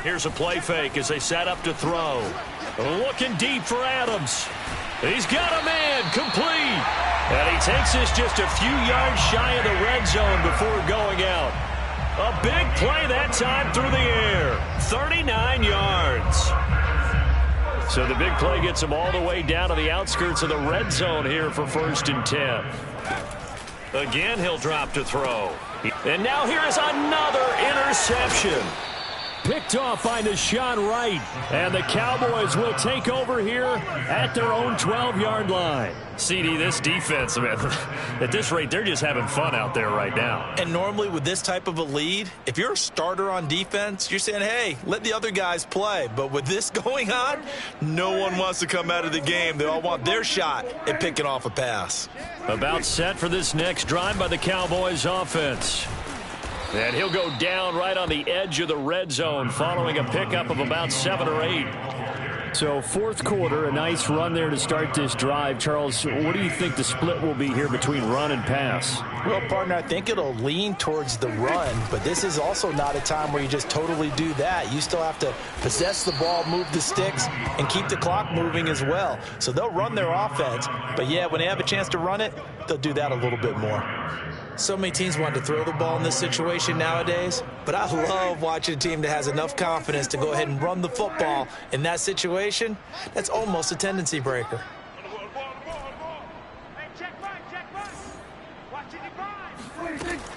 Here's a play fake as they set up to throw. Looking deep for Adams. He's got a man, complete. And he takes this just a few yards shy of the red zone before going out. A big play that time through the air. 39 yards. So the big play gets him all the way down to the outskirts of the red zone here for 1st and 10. Again, he'll drop to throw. And now here is another interception. Picked off by Nahshon Wright. And the Cowboys will take over here at their own 12-yard line. CD, this defense, man, at this rate, they're just having fun out there right now. And normally with this type of a lead, if you're a starter on defense, you're saying, hey, let the other guys play. But with this going on, no one wants to come out of the game. They all want their shot at picking off a pass. About set for this next drive by the Cowboys offense. And he'll go down right on the edge of the red zone following a pickup of about 7 or 8. So fourth quarter, a nice run there to start this drive. Charles, what do you think the split will be here between run and pass? Well, partner, I think it'll lean towards the run, but this is also not a time where you just totally do that. You still have to possess the ball, move the sticks, and keep the clock moving as well. So they'll run their offense, but yeah, when they have a chance to run it, they'll do that a little bit more. So many teams want to throw the ball in this situation nowadays, but I love watching a team that has enough confidence to go ahead and run the football in that situation. That's almost a tendency breaker.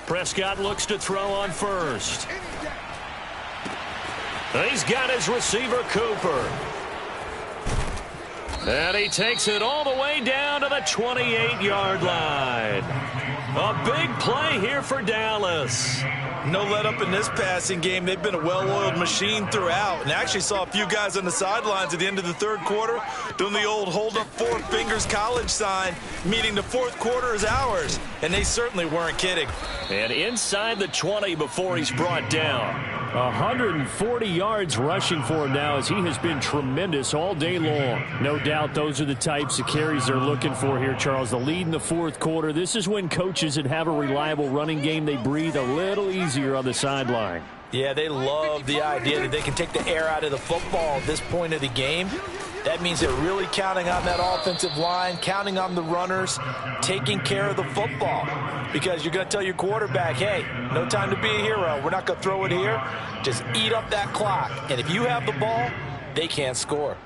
Prescott looks to throw on first. He's got his receiver, Cooper. And he takes it all the way down to the 28-yard line. A big play here for Dallas. No let up in this passing game. They've been a well-oiled machine throughout. And actually saw a few guys on the sidelines at the end of the third quarter doing the old hold up 4 fingers college sign, meaning the fourth quarter is ours. And they certainly weren't kidding. And inside the 20 before he's brought down. 140 yards rushing for him now as he has been tremendous all day long. No doubt those are the types of carries they're looking for here, Charles. The lead in the fourth quarter. This is when coaches that have a reliable running game, they breathe a little easier on the sideline. Yeah, they love the idea that they can take the air out of the football at this point of the game. That means they're really counting on that offensive line, counting on the runners, taking care of the football. Because you're going to tell your quarterback, hey, no time to be a hero. We're not going to throw it here. Just eat up that clock. And if you have the ball, they can't score.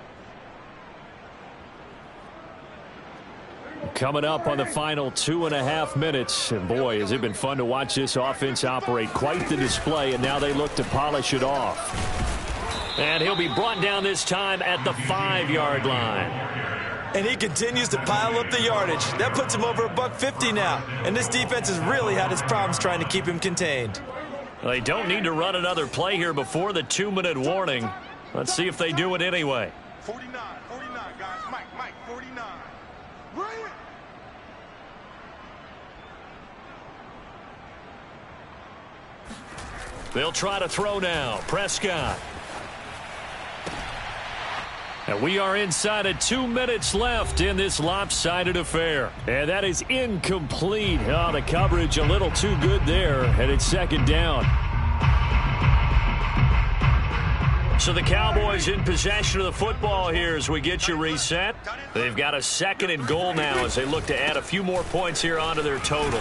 Coming up on the final 2.5 minutes. And boy, has it been fun to watch this offense operate. Quite the display, and now they look to polish it off. And he'll be brought down this time at the 5-yard line. And he continues to pile up the yardage. That puts him over $150 now. And this defense has really had its problems trying to keep him contained. They don't need to run another play here before the 2-minute warning. Let's see if they do it anyway. 49, guys. Mike, 49. Bring it. They'll try to throw now. Prescott. And we are inside of 2 minutes left in this lopsided affair. And that is incomplete. Oh, the coverage a little too good there. And it's second down. So the Cowboys in possession of the football here as we get you reset. They've got a 2nd and goal now as they look to add a few more points here onto their total.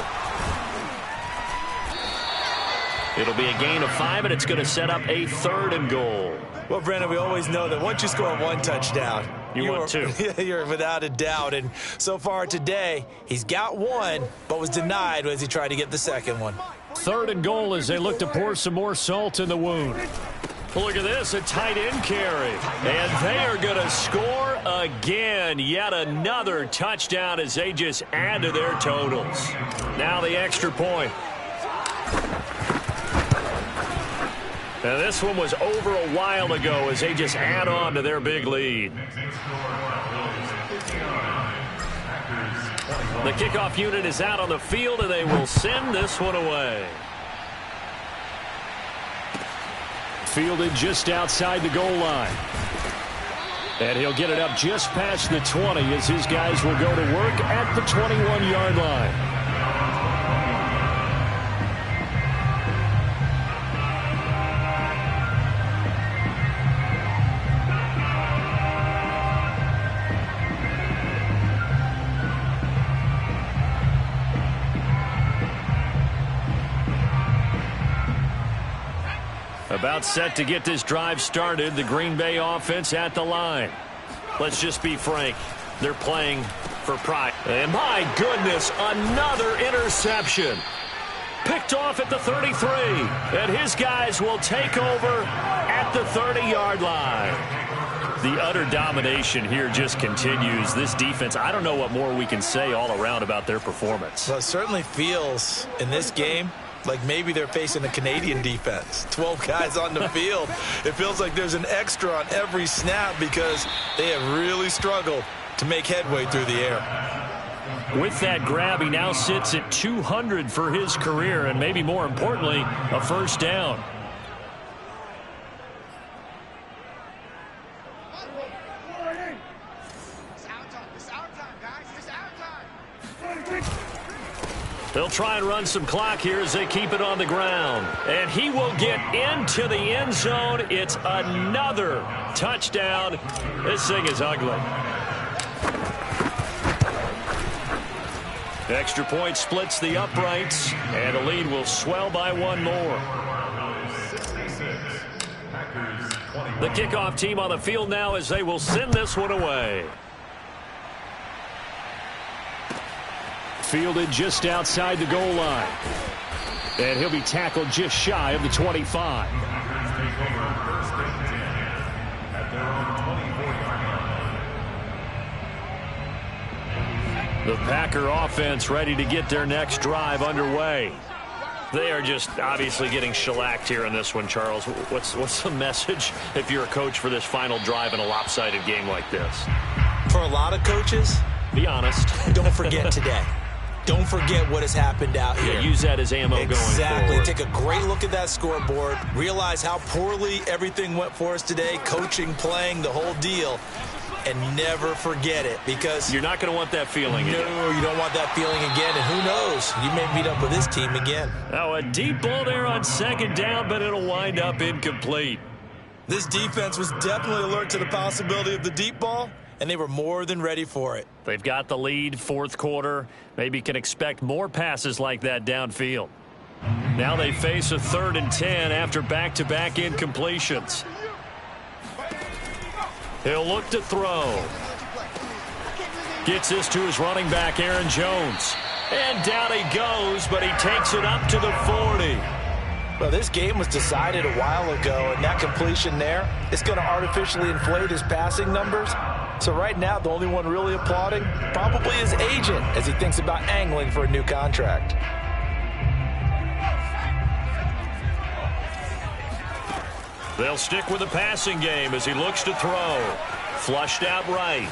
It'll be a gain of 5, and it's going to set up a 3rd and goal. Well, Brandon, we always know that once you score 1 touchdown, you want 2. You're without a doubt. And so far today, he's got 1, but was denied as he tried to get the 2nd one. 3rd and goal as they look to pour some more salt in the wound. Look at this, a tight end carry. And they are going to score again. Yet another touchdown as they just add to their totals. Now the extra point. And this one was over a while ago as they just add on to their big lead. The kickoff unit is out on the field, and they will send this one away. Fielded just outside the goal line. And he'll get it up just past the 20 as his guys will go to work at the 21-yard line. About set to get this drive started. The Green Bay offense at the line. Let's just be frank. They're playing for pride. And my goodness, another interception. Picked off at the 33. And his guys will take over the 30-yard line. The utter domination here just continues. This defense, I don't know what more we can say all around about their performance. Well, it certainly feels in this game like maybe they're facing a Canadian defense. 12 guys on the field. It feels like there's an extra on every snap because they have really struggled to make headway through the air. With that grab, he now sits at 200 for his career, and maybe more importantly, a first down. They'll try and run some clock here as they keep it on the ground. And he will get into the end zone. It's another touchdown. This thing is ugly. Extra point splits the uprights, and the lead will swell by one more. The kickoff team on the field now as they will send this one away. Fielded just outside the goal line. And he'll be tackled just shy of the 25. The Packer offense ready to get their next drive underway. They are just obviously getting shellacked here in this one, Charles. What's the message if you're a coach for this final drive in a lopsided game like this? For a lot of coaches, be honest. Don't forget today. Don't forget what has happened out here. Yeah, use that as ammo going forward. Exactly. Take a great look at that scoreboard. Realize how poorly everything went for us today. Coaching, playing, the whole deal. And never forget it, because you're not going to want that feeling again. No, you don't want that feeling again. And who knows? You may meet up with this team again. Now a deep ball there on second down, but it'll wind up incomplete. This defense was definitely alert to the possibility of the deep ball, and they were more than ready for it. They've got the lead, fourth quarter. Maybe can expect more passes like that downfield. Now they face a 3rd and 10 after back-to-back incompletions. He'll look to throw. Gets this to his running back, Aaron Jones. And down he goes, but he takes it up to the 40. Well, this game was decided a while ago, and that completion there, it's going to artificially inflate his passing numbers. So right now, the only one really applauding probably his agent as he thinks about angling for a new contract. They'll stick with the passing game as he looks to throw. Flushed out right.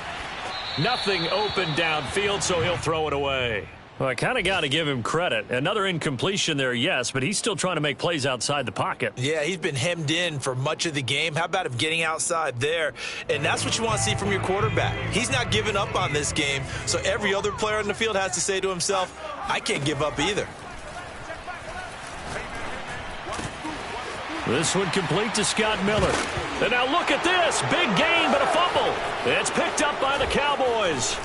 Nothing open downfield, so he'll throw it away. Well, I kind of got to give him credit. Another incompletion there, yes, but he's still trying to make plays outside the pocket. Yeah, he's been hemmed in for much of the game. How about him getting outside there? And that's what you want to see from your quarterback. He's not giving up on this game, so every other player in the field has to say to himself, I can't give up either. This one complete to Scott Miller. And now look at this. Big gain, but a fumble. It's picked up by the Cowboys.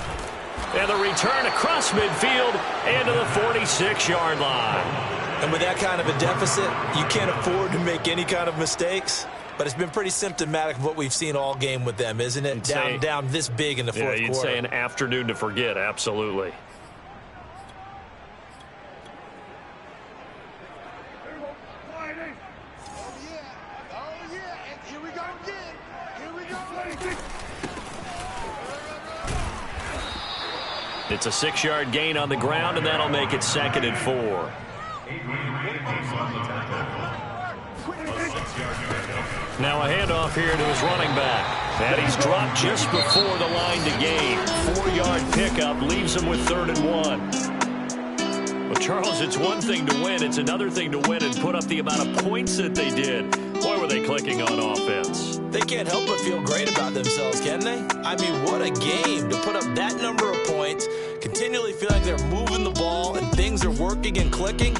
And the return across midfield into the 46-yard line. And with that kind of a deficit, you can't afford to make any kind of mistakes. But it's been pretty symptomatic of what we've seen all game with them, isn't it? Down this big in the fourth quarter. You'd say an afternoon to forget, absolutely. It's a 6-yard gain on the ground, and that'll make it 2nd and 4. Now a handoff here to his running back. And he's dropped just before the line to gain. 4-yard pickup leaves him with 3rd and 1. Well, Charles, it's one thing to win. It's another thing to win and put up the amount of points that they did. Boy, were they clicking on offense. They can't help but feel great about themselves, can they? I mean, what a game to put up that number of points, continually feel like they're moving the ball and things are working and clicking.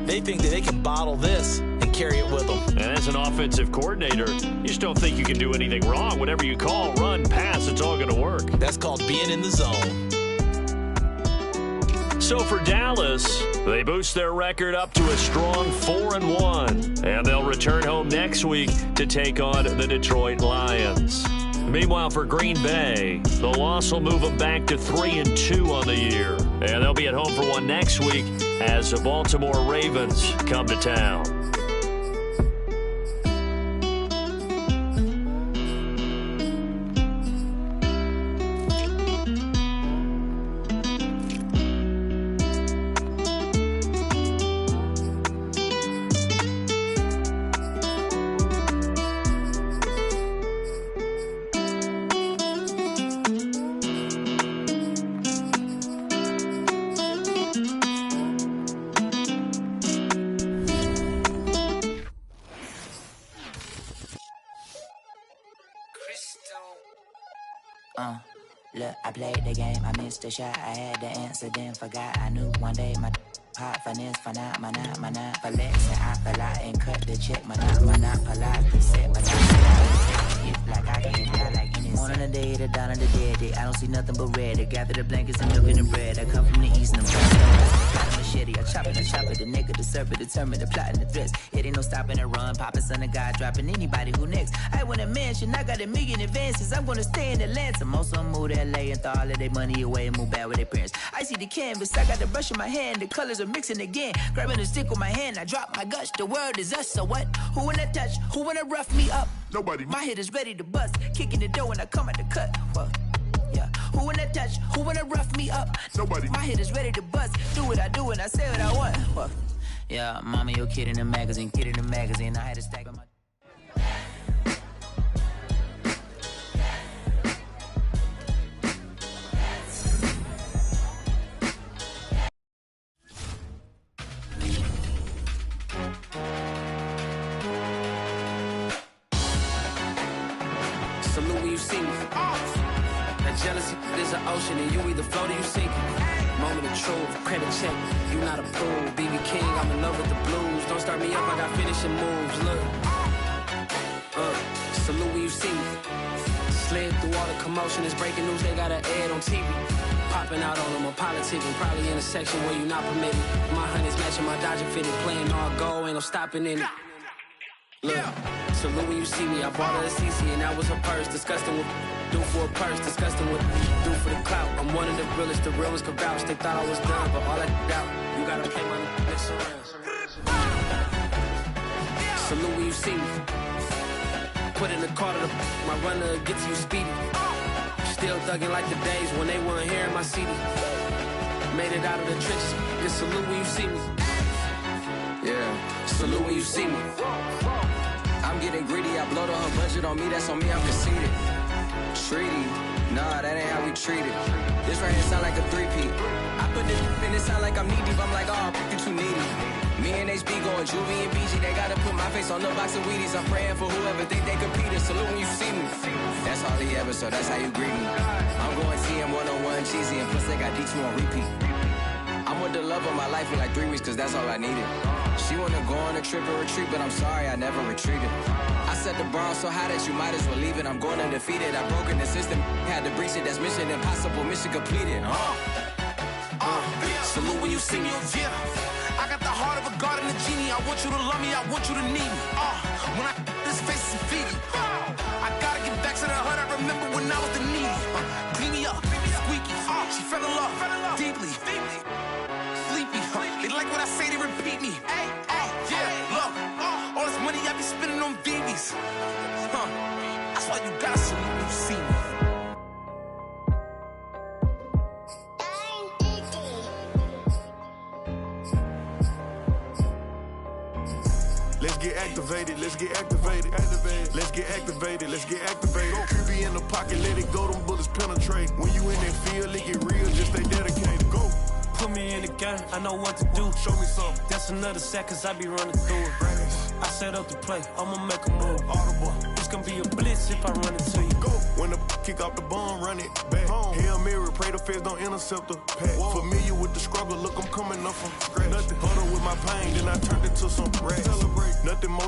They think that they can bottle this and carry it with them. And as an offensive coordinator, you just don't think you can do anything wrong. Whatever you call, run, pass, it's all going to work. That's called being in the zone. So for Dallas, they boost their record up to a strong 4-1, and they'll return home next week to take on the Detroit Lions. Meanwhile, for Green Bay, the loss will move them back to 3-2 on the year, and they'll be at home for one next week as the Baltimore Ravens come to town. Look, I played the game, I missed the shot. I had the answer, then forgot. I knew one day my hot finesse, for not, my not, for legs. And I fell out and cut the check, my not, politely set, but not like I can fly like any one on the day, the dawn of the dead day. I don't see nothing but red. I gather the blankets and milk and the bread. I come from the east and I'm trying to got a machete. I chop it, the neck of the serpent, determined, the plot and the threats. It ain't no stopping and run, popping son of God, dropping anybody who next. I want a mansion, I got a million advances. I'm gonna stay in Atlanta. Most of them move to LA and throw all of their money away and move back with their parents. I see the canvas, I got the brush in my hand, the colors are mixing again. Grabbing the stick with my hand, I drop my guts. The world is us, so what? Who wanna touch? Who wanna rough me up? Nobody. My head is ready to bust, kicking the door when I come at the cut. What? Yeah. Who wanna touch? Who wanna rough me up? Nobody. My head is ready to bust. Do what I do and I say what I want. What? Yeah, mama, your kid in the magazine, I had to stack on my. Salute when you see me. That jealousy is an ocean and you either float or you sink it. Moment of truth, credit check, you not approved. BB King, I'm in love with the blues. Don't start me up, I got finishing moves, look. Salute when you see me. Slid through all the commotion, it's breaking news, they got an ad on TV. Popping out on them, I'm politicking, probably in a section where you not permitted. My honey's matching my Dodger fitted, playing all goal, ain't no stopping in it. Look, salute when you see me, I bought her a CC and that was her purse. Disgusting with do for a purse, disgusting with do for the clout. I'm one of the realest could vouch. They thought I was done, but all I doubt, you gotta play my next around. Salute when you see me. Put in the car to my runner gets you speedy. Still thugging like the days when they weren't here in my CD. Made it out of the trenches. Just salute when you see me. Yeah, salute when you see me. I'm getting greedy, I blow the whole budget on me, that's on me, I'm conceited. Treaty, nah, that ain't how we treat it. This right here sound like a three-peat. I put this in, it sound like I'm knee deep, I'm like, oh, you too needy. Me and HB going Juvie and BG, they gotta put my face on the box of Wheaties. I'm praying for whoever think they competed. Salute when you see me. That's all he ever, so that's how you greet me. I'm going TM 101 cheesy, and plus they got D2 on repeat. I'm with the love of my life in like 3 weeks, cause that's all I needed. She wanna go on a trip or retreat, but I'm sorry, I never retreated. I set the bar so high that you might as well leave it. I'm going undefeated, I broke in the system. Had to breach it, that's mission impossible, mission completed. Salute when you see me, yeah. I got the heart of a god and a genie. I want you to love me, I want you to need me. When I this face is feedy. I gotta get back to the hood, I remember when I was the needy. Clean me up, squeaky. She fell in love, deeply. Sleepy, they like what I say, they repeat me. Yeah, look, all this money I be spending on BBs. That's why you gotta salute when you see me. Let's get activated, let's get activated. Let's get activated, let's get activated. QB in the pocket, let it go, them bullets penetrate. When you in that field, it get real, just stay dedicated. Go. Put me in the game, I know what to do. Show me something. That's another sack, cause I be running through it. I set up the play, I'ma make a move. Audible. It's gonna be a blitz if I run into you. Go. When the kick off the bomb, run it back. Hail Mary, pray the feds don't intercept the pack. Familiar with the struggle, look, I'm coming up from scratch. Nothing. Huddle with my pain, then I turned it to some rats. Celebrate. Nothing more.